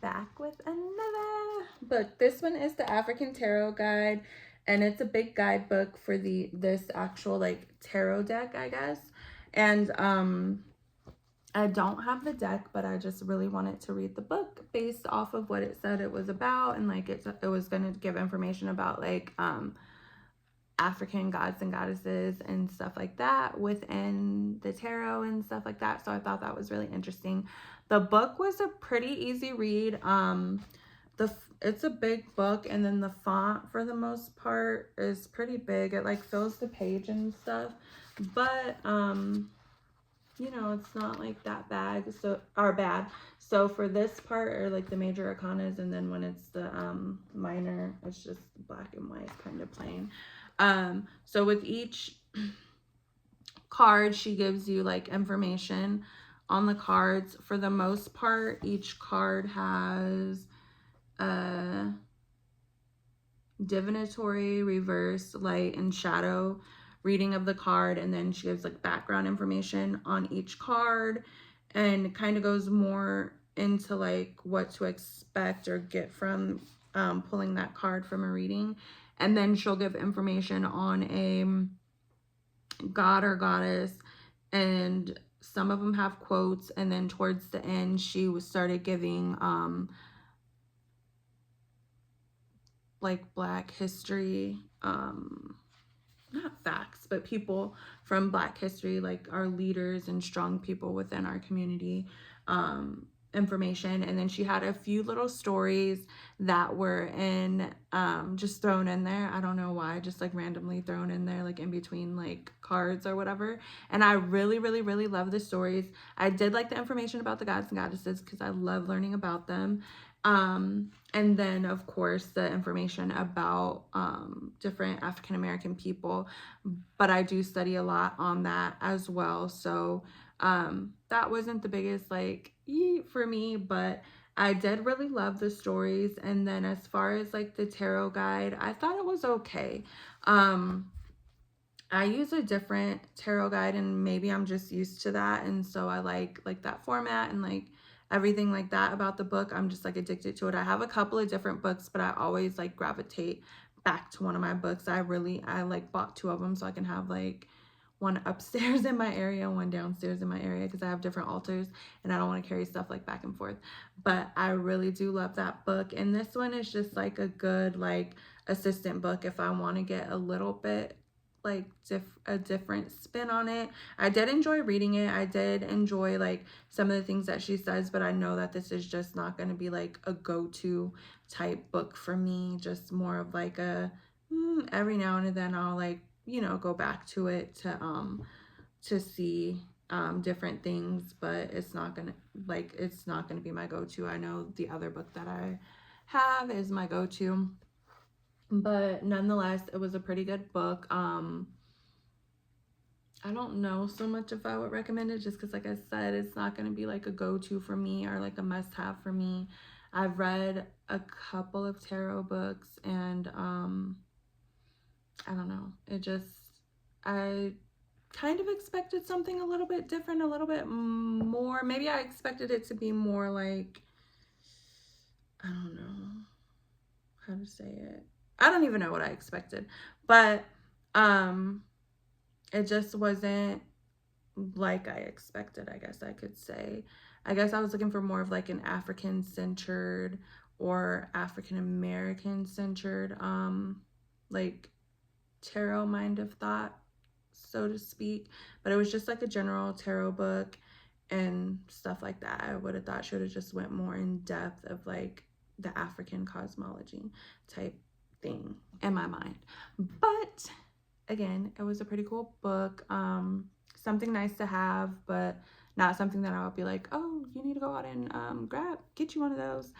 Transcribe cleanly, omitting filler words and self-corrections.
back with another book. This one is the African Tarot Guide, and it's a big guidebook for this actual like tarot deck, I guess. And I don't have the deck, but I just really wanted to read the book based off of what it said it was about, and like it was going to give information about like African gods and goddesses and stuff like that within the tarot and stuff like that. So I thought that was really interesting. The book was a pretty easy read. It's a big book, and then the font for the most part is pretty big. It like fills the page and stuff, but you know, it's not like that bad, so for this part or like the major arcanas, and then when it's the minor, it's just black and white, kind of plain. So with each card, she gives you like information on the cards. For the most part, each card has a divinatory, reverse, light, and shadow reading of the card, and then she gives like background information on each card, and kind of goes more into like what to expect or get from pulling that card from a reading. And then she'll give information on a god or goddess, and some of them have quotes. And then towards the end, she started giving like Black history, not facts, but people from Black history, like our leaders and strong people within our community, information. And then she had a few little stories that were in just thrown in there. I don't know why, just like randomly thrown in there, like in between like cards or whatever. And I really love the stories. I did like the information about the gods and goddesses because I love learning about them. And then of course the information about different African American people, but I do study a lot on that as well. So that wasn't the biggest like for me, but I did really love the stories. And then as far as like the tarot guide, I thought it was okay. I use a different tarot guide, and maybe I'm just used to that, and so I like that format and like everything like that about the book. I'm just like addicted to it. I have a couple of different books, but I always like gravitate back to one of my books. I like bought two of them so I can have like one upstairs in my area and one downstairs in my area, because I have different altars and I don't want to carry stuff like back and forth. But I really do love that book, and this one is just like a good like assistant book if I want to get a little bit like a different spin on it. I did enjoy reading it. I did enjoy like some of the things that she says, but I know that this is just not going to be like a go-to type book for me. Just more of like a every now and then I'll like, you know, go back to it to see different things, but it's not gonna be my go-to. I know the other book that I have is my go-to, but nonetheless, it was a pretty good book. I don't know so much if I would recommend it, just because like I said, it's not going to be like a go-to for me or like a must-have for me. I've read a couple of tarot books, and I don't know, I kind of expected something a little bit different, a little bit more. Maybe I expected it to be more like, I don't know how to say it. I don't even know what I expected, but it just wasn't like I expected, I guess I could say. I guess I was looking for more of like an African centered or African American centered like tarot mind of thought, so to speak. But it was just like a general tarot book and stuff like that. I would have thought she would have just went more in depth of like the African cosmology type thing in my mind. But again, it was a pretty cool book. Something nice to have, but not something that I would be like, oh, you need to go out and get you one of those.